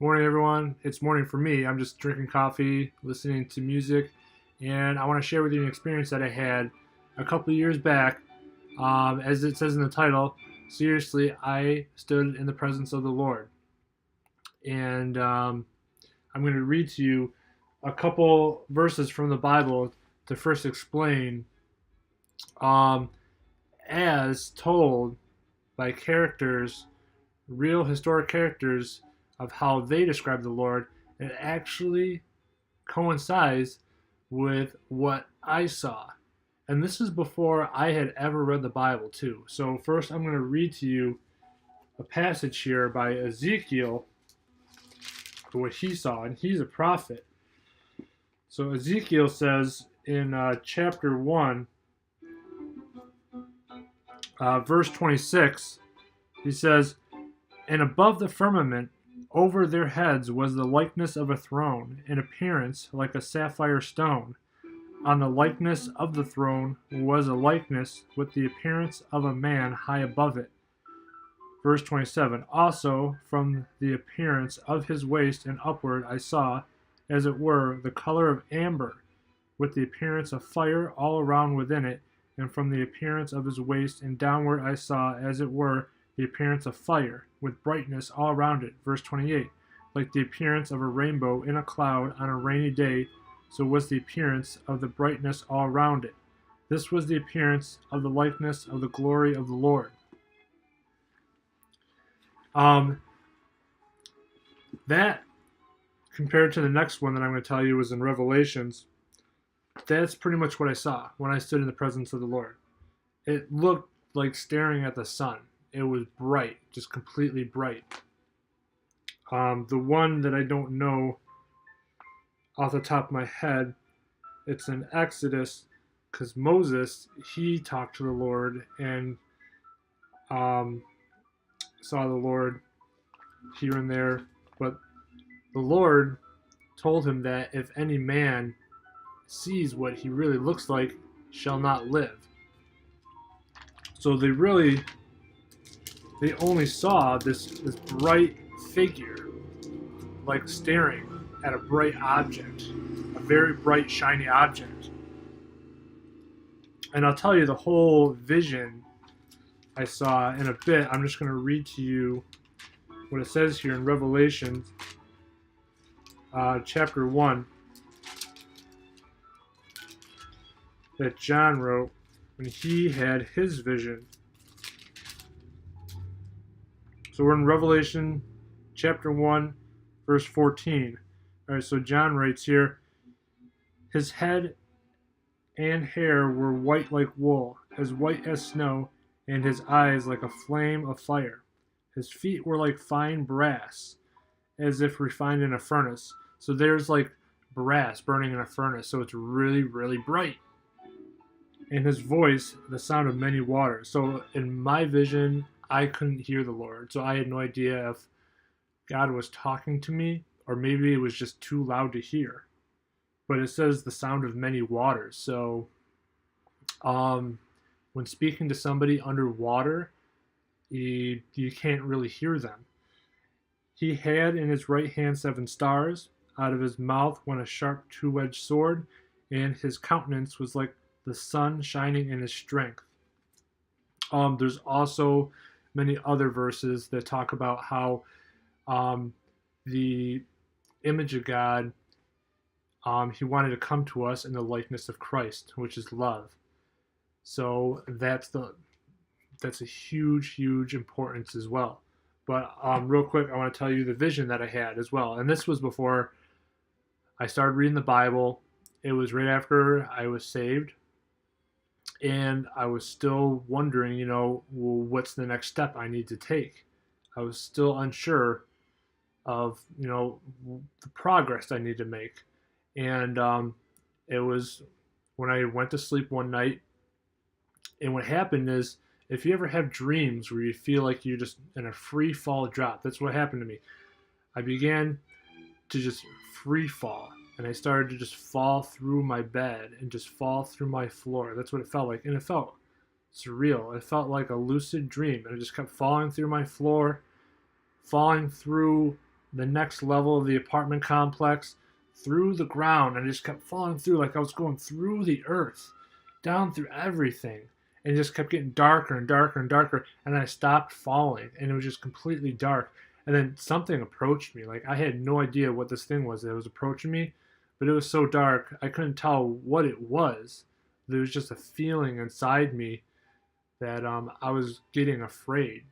Morning, everyone. It's morning for me. I'm just drinking coffee, listening to music, and I want to share with you an experience that I had a couple of years back. As it says in the title, seriously, I stood in the presence of the Lord. And I'm going to read to you a couple verses from the Bible to first explain, um, as told by characters, real historic characters, of how they describe the Lord. It actually coincides with what I saw. And this is before I had ever read the Bible, too. So, first, I'm going to read to you a passage here by Ezekiel, what he saw, and he's a prophet. So, Ezekiel says in chapter 1, verse 26, he says, "And above the firmament, over their heads was the likeness of a throne, in appearance like a sapphire stone. On the likeness of the throne was a likeness with the appearance of a man high above it." Verse 27, "Also from the appearance of his waist and upward I saw, as it were, the color of amber, with the appearance of fire all around within it, and from the appearance of his waist and downward I saw, as it were, the appearance of fire, with brightness all around it." Verse 28, "Like the appearance of a rainbow in a cloud on a rainy day, so was the appearance of the brightness all around it. This was the appearance of the likeness of the glory of the Lord." Um, that, compared to the next one that I'm going to tell you, was in Revelations. That's pretty much what I saw when I stood in the presence of the Lord. It looked like staring at the sun. It was bright, just completely bright. The one that I don't know off the top of my head, it's in Exodus, because Moses, he talked to the Lord and saw the Lord here and there. But the Lord told him that if any man sees what he really looks like, shall not live. So they only saw this bright figure, like staring at a bright object, a very bright, shiny object. And I'll tell you the whole vision I saw in a bit. I'm just going to read to you what it says here in Revelation chapter 1 that John wrote when he had his vision. So we're in Revelation chapter 1, verse 14. All right, so John writes here, "His head and hair were white like wool, as white as snow, and his eyes like a flame of fire. His feet were like fine brass, as if refined in a furnace." So there's like brass burning in a furnace, so it's really, really bright. "And his voice, the sound of many waters." So in my vision, I couldn't hear the Lord, so I had no idea if God was talking to me or maybe it was just too loud to hear. But it says the sound of many waters. So when speaking to somebody underwater, you can't really hear them. "He had in his right hand 7 stars. Out of his mouth went a sharp 2-edged sword, and his countenance was like the sun shining in his strength." There's also many other verses that talk about how the image of God, he wanted to come to us in the likeness of Christ, which is love. So that's a huge, huge importance as well. But real quick, I want to tell you the vision that I had as well. And this was before I started reading the Bible. It was right after I was saved. And I was still wondering, well, what's the next step I need to take? I was still unsure of, the progress I need to make. And it was when I went to sleep one night. And what happened is, if you ever have dreams where you feel like you're just in a free fall drop, that's what happened to me. I began to just free fall. And I started to just fall through my bed and just fall through my floor. That's what it felt like. And it felt surreal. It felt like a lucid dream. And I just kept falling through my floor, falling through the next level of the apartment complex, through the ground, and just kept falling through like I was going through the earth, down through everything. And it just kept getting darker and darker and darker. And I stopped falling, and it was just completely dark. And then something approached me. Like I had no idea what this thing was that was approaching me, but it was so dark I couldn't tell what it was. There was just a feeling inside me that I was getting afraid.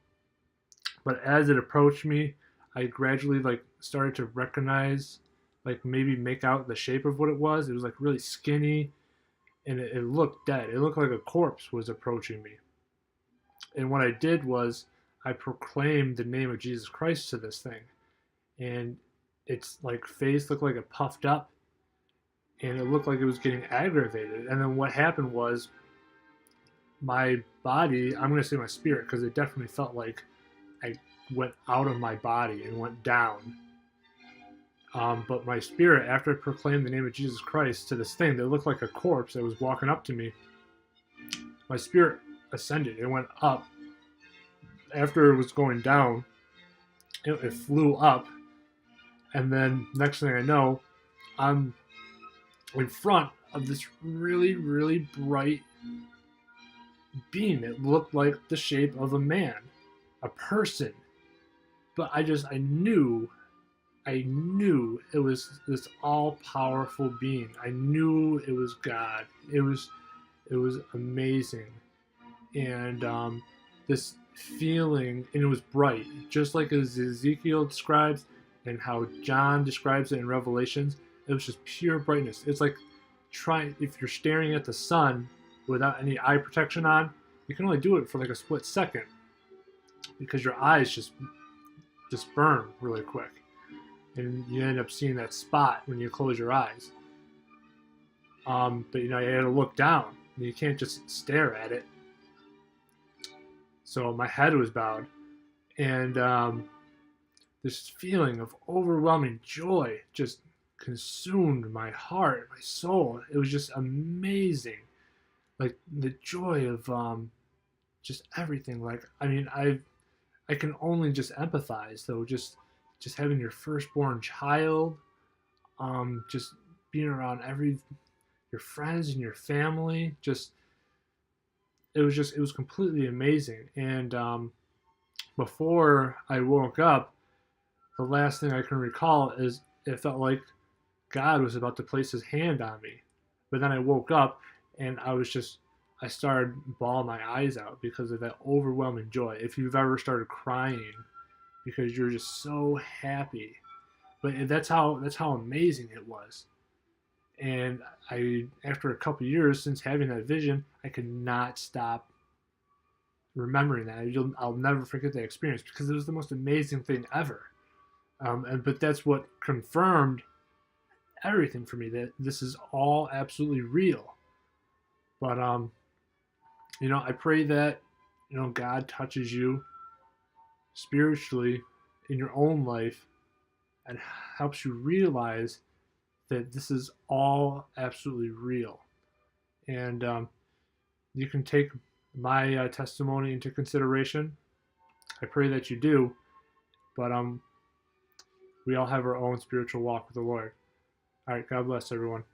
But as it approached me, I gradually like started to recognize, like maybe make out the shape of what it was. It was like really skinny, and it looked dead. It looked like a corpse was approaching me. And what I did was I proclaimed the name of Jesus Christ to this thing, and its like face looked like it puffed up, and it looked like it was getting aggravated. And then what happened was my body, I'm going to say my spirit, because it definitely felt like I went out of my body and went down. But my spirit, after I proclaimed the name of Jesus Christ to this thing that looked like a corpse that was walking up to me, my spirit ascended. It went up. After it was going down, it flew up. And then next thing I know, I'm in front of this really, really bright being. It looked like the shape of a man, a person. But I knew it was this all-powerful being. I knew it was God. It was amazing. And this feeling, and it was bright, just like as Ezekiel describes and how John describes it in Revelations. It was just pure brightness. It's like if you're staring at the sun without any eye protection on, you can only do it for like a split second because your eyes just burn really quick, and you end up seeing that spot when you close your eyes. But you had to look down. You can't just stare at it. So my head was bowed, and this feeling of overwhelming joy just consumed my heart, my soul. It was just amazing, like the joy of just everything. Like I can only just empathize though, just having your firstborn child, just being around your friends and your family. It was completely amazing. And before I woke up, the last thing I can recall is it felt like God was about to place his hand on me. But then I woke up and I started bawling my eyes out because of that overwhelming joy. If you've ever started crying because you're just so happy. But that's how amazing it was. And after a couple of years since having that vision, I could not stop remembering that. I'll never forget that experience because it was the most amazing thing ever. But that's what confirmed everything for me, that this is all absolutely real. But I pray that God touches you spiritually in your own life and helps you realize that this is all absolutely real. And you can take my testimony into consideration. I pray that you do. But we all have our own spiritual walk with the Lord. All right, God bless everyone.